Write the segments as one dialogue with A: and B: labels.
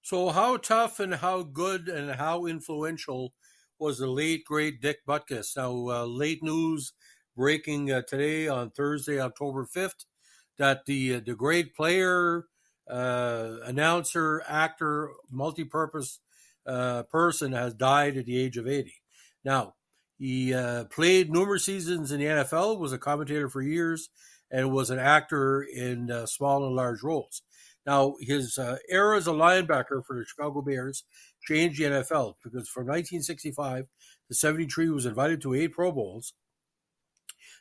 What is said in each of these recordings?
A: So, how tough and how good and how influential was the late great Dick Butkus? Now, late news breaking today on Thursday, October 5th, that the great player, announcer, actor, multi-purpose person has died at the age of 80. Now, he played numerous seasons in the NFL, was a commentator for years, and was an actor in small and large roles. Now, his era as a linebacker for the Chicago Bears changed the NFL because from 1965 to 73, he was invited to 8 Pro Bowls,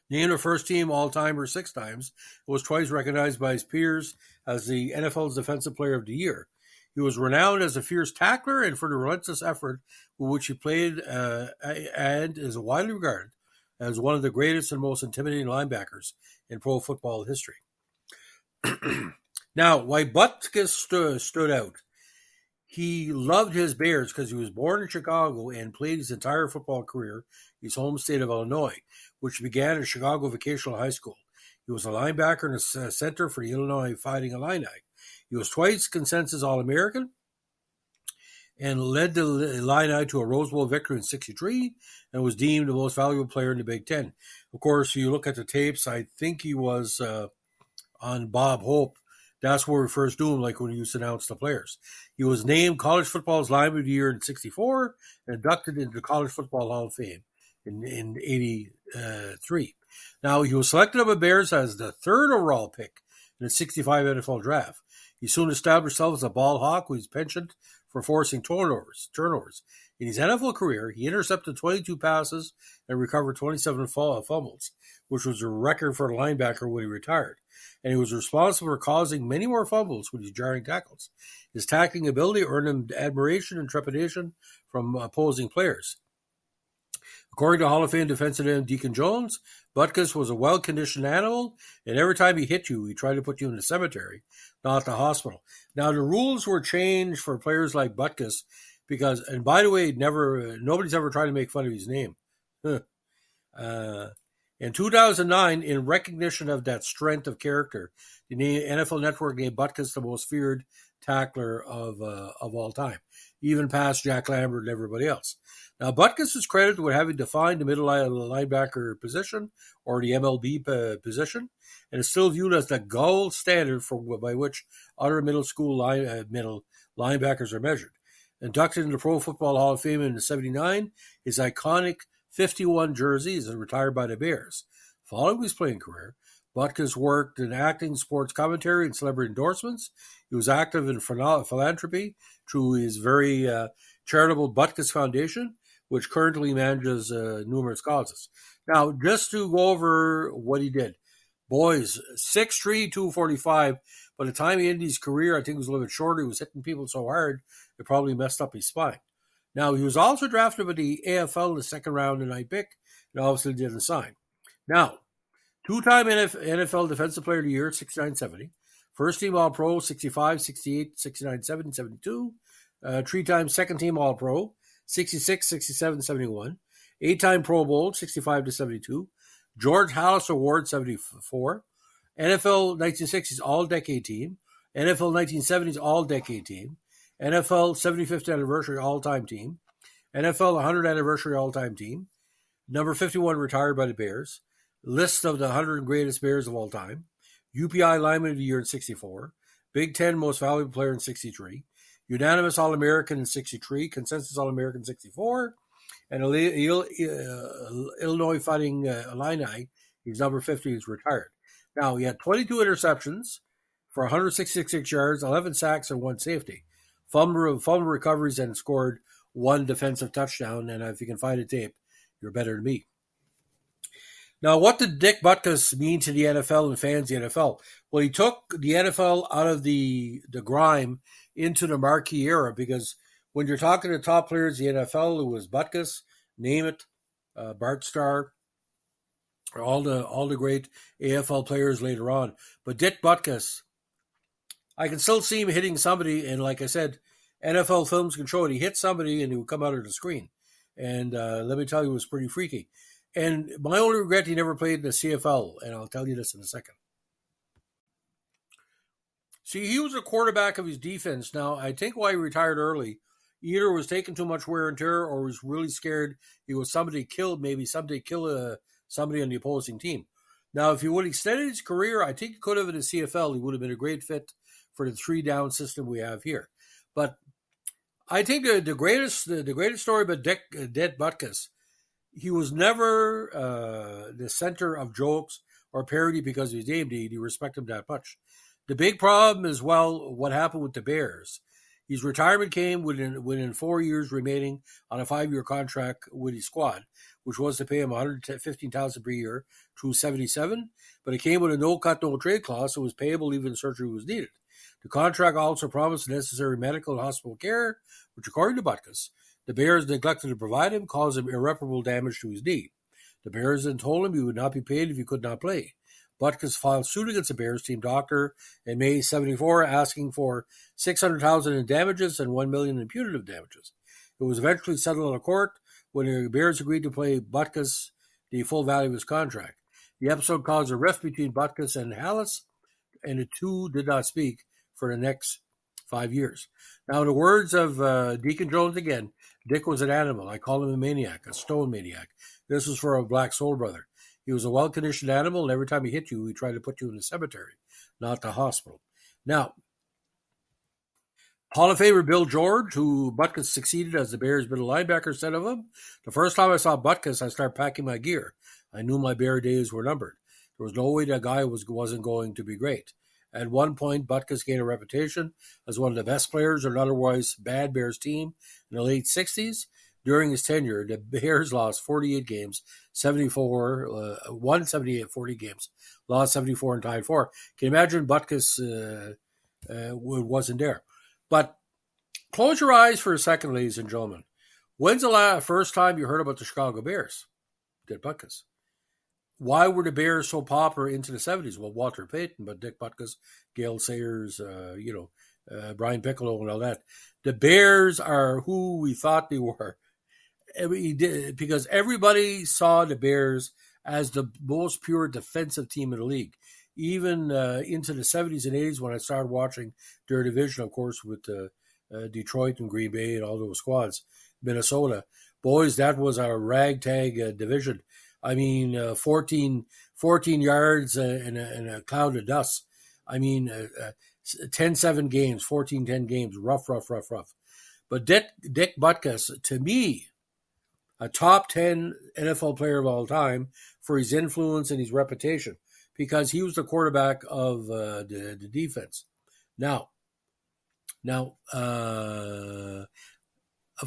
A: named a first team all timer 6 times, was twice recognized by his peers as the NFL's Defensive Player of the Year. He was renowned as a fierce tackler and for the relentless effort with which he played, and is widely regarded as one of the greatest and most intimidating linebackers in pro football history. Now, why Butkus stood out, he loved his Bears because he was born in Chicago and played his entire football career in his home state of Illinois, which began at Chicago Vocational High School. He was a linebacker and a center for the Illinois Fighting Illini. He was twice consensus All-American and led the Illini to a Rose Bowl victory in '63 and was deemed the most valuable player in the Big Ten. Of course, you look at the tapes, I think he was on Bob Hope. That's where we first knew him, like when he used to announce the players. He was named College Football's Lineman of the Year in '64 and inducted into the College Football Hall of Fame in '83. Now, he was selected by the Bears as the 3rd overall pick in the '65 NFL Draft. He soon established himself as a ball hawk who was pensioned for forcing turnovers. In his NFL career, he intercepted 22 passes and recovered 27 fumbles, which was a record for a linebacker when he retired. And he was responsible for causing many more fumbles with his jarring tackles. His tackling ability earned him admiration and trepidation from opposing players. According to Hall of Fame defensive end Deacon Jones, Butkus was a well-conditioned animal, and every time he hit you, he tried to put you in the cemetery, not the hospital. Now, the rules were changed for players like Butkus because, and by the way, nobody's ever tried to make fun of his name. In 2009, in recognition of that strength of character, the NFL Network named Butkus the most feared tackler of all time, even past Jack Lambert and everybody else. Now, Butkus is credited with having defined the middle linebacker position, or the MLB position, and is still viewed as the gold standard by which other middle linebackers are measured. Inducted into the Pro Football Hall of Fame in '79, his iconic 51 jersey is retired by the Bears. Following his playing career, Butkus worked in acting, sports commentary, and celebrity endorsements. He was active in philanthropy through his very charitable Butkus Foundation, which currently manages numerous causes. Now, just to go over what he did. Boys, 6'3", 245. By the time he ended his career, I think it was a little bit shorter. He was hitting people so hard, it probably messed up his spine. Now, he was also drafted by the AFL in the second round and 9th pick, and obviously didn't sign. Now, 2-time NFL Defensive Player of the Year, 69-70. First team All-Pro, 65, 68, 69, 70, 72. 3-time second team All-Pro, 66, 67, 71. 8-time Pro Bowl, 65 to 72. George Halas Award, 74. NFL 1960s All-Decade Team. NFL 1970s All-Decade Team. NFL 75th Anniversary All-Time Team. NFL 100th Anniversary All-Time Team. Number 51 retired by the Bears. List of the 100 greatest Bears of all time. UPI Lineman of the Year in '64. Big Ten Most Valuable Player in '63. Unanimous All-American in '63. Consensus All-American in '64. And Illinois Fighting Illini, he's number 50, he's retired. Now, he had 22 interceptions for 166 yards, 11 sacks, and 1 safety. Fumble recoveries, and scored 1 defensive touchdown. And if you can find a tape, you're better than me. Now, what did Dick Butkus mean to the NFL and fans of the NFL? Well, he took the NFL out of the grime into the marquee era, because when you're talking to top players in the NFL, it was Butkus, name it, Bart Starr, all the great AFL players later on. But Dick Butkus, I can still see him hitting somebody, and like I said, NFL films can show it. He hit somebody and he would come out of the screen. And let me tell you, it was pretty freaky. And my only regret, he never played in the CFL, and I'll tell you this in a second. See, he was a quarterback of his defense. Now, I think why he retired early, either was taking too much wear and tear or was really scared he was maybe someday kill somebody on the opposing team. Now, if he would have extended his career, I think he could have in the CFL. He would have been a great fit for the 3-down system we have here. But I think the greatest story about Dick Butkus, he was never the center of jokes or parody because of his name. He respect him that much. The big problem is, well, what happened with the Bears. His retirement came within 4 years remaining on a 5-year contract with his squad, which was to pay him $115,000 per year through 77, but it came with a no-cut, no-trade clause, so it was payable even if surgery was needed. The contract also promised necessary medical and hospital care, which, according to Butkus, the Bears neglected to provide him, caused him irreparable damage to his knee. The Bears then told him he would not be paid if he could not play. Butkus filed suit against the Bears team doctor in May 74, asking for $600,000 in damages and $1 million in punitive damages. It was eventually settled in a court when the Bears agreed to pay Butkus the full value of his contract. The episode caused a rift between Butkus and Hallis, and the two did not speak for the next 5 years. Now, in the words of Deacon Jones again, Dick was an animal. I call him a maniac, a stone maniac. This was for a black soul brother. He was a well-conditioned animal, and every time he hit you, he tried to put you in the cemetery, not the hospital. Now, Hall of Famer Bill George, who Butkus succeeded as the Bears' middle linebacker, said of him, "The first time I saw Butkus, I started packing my gear. I knew my Bear days were numbered. There was no way that guy wasn't going to be great." At one point, Butkus gained a reputation as one of the best players in an otherwise bad Bears team in the late 60s. During his tenure, the Bears lost 48 games, won 78, 40 games, lost 74, and tied 4. Can you imagine Butkus wasn't there? But close your eyes for a second, ladies and gentlemen. When's the first time you heard about the Chicago Bears? Dick Butkus. Why were the Bears so popular into the 70s? Well, Walter Payton, but Dick Butkus, Gale Sayers, Brian Piccolo and all that. The Bears are who we thought they were. Because everybody saw the Bears as the most pure defensive team in the league. Even into the 70s and 80s when I started watching their division, of course, with Detroit and Green Bay and all those squads, Minnesota. Boys, that was a ragtag division. I mean, 14 yards and a cloud of dust. I mean, 10-7 games, 14-10 games, rough. But Dick Butkus, to me, a top 10 NFL player of all time for his influence and his reputation, because he was the quarterback of the defense. Now, of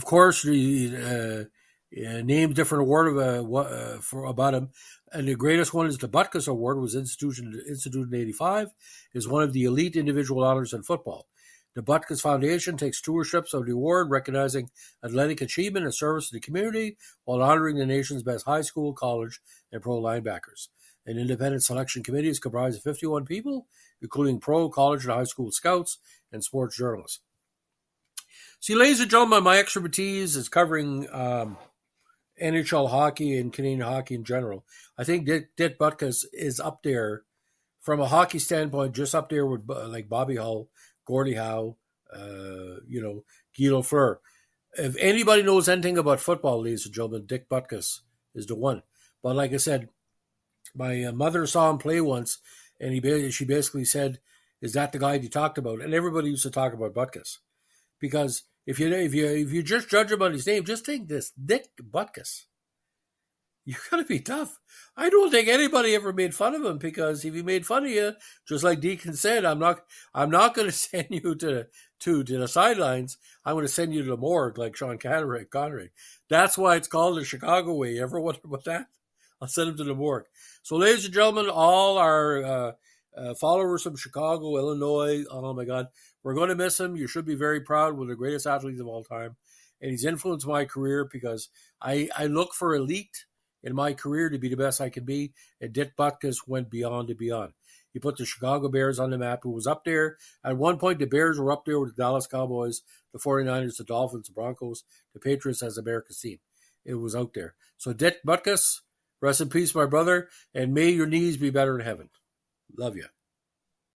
A: course, the named different award about him, and the greatest one is the Butkus Award, was instituted in '85, is one of the elite individual honors in football. The Butkus Foundation takes stewardships of the award, recognizing athletic achievement and service to the community while honoring the nation's best high school, college, and pro linebackers. An independent selection committee is comprised of 51 people, including pro, college, and high school scouts and sports journalists. See, ladies and gentlemen, my expertise is covering NHL hockey and Canadian hockey in general. I think Dick Butkus is up there from a hockey standpoint, just up there with like Bobby Hull, Gordie Howe, Guy Lafleur. If anybody knows anything about football, ladies and gentlemen, Dick Butkus is the one. But like I said, my mother saw him play once, and she basically said, "Is that the guy you talked about?" And everybody used to talk about Butkus, because if you just judge him on his name, just think this: Dick Butkus. You're gonna be tough. I don't think anybody ever made fun of him, because if he made fun of you, just like Deacon said, I'm not going to send you to the sidelines. I'm going to send you to the morgue, like Sean Connery. That's why it's called the Chicago way. You ever wonder about that? I'll send him to the morgue. So, ladies and gentlemen, all our followers from Chicago, Illinois, oh my God, we're going to miss him. You should be very proud. One of the greatest athletes of all time, and he's influenced my career, because I look for elite in my career to be the best I can be, and Dick Butkus went beyond and beyond. He put the Chicago Bears on the map. It was up there. At one point, the Bears were up there with the Dallas Cowboys, the 49ers, the Dolphins, the Broncos, the Patriots as America's team. It was out there. So Dick Butkus, rest in peace, my brother, and may your knees be better in heaven. Love you.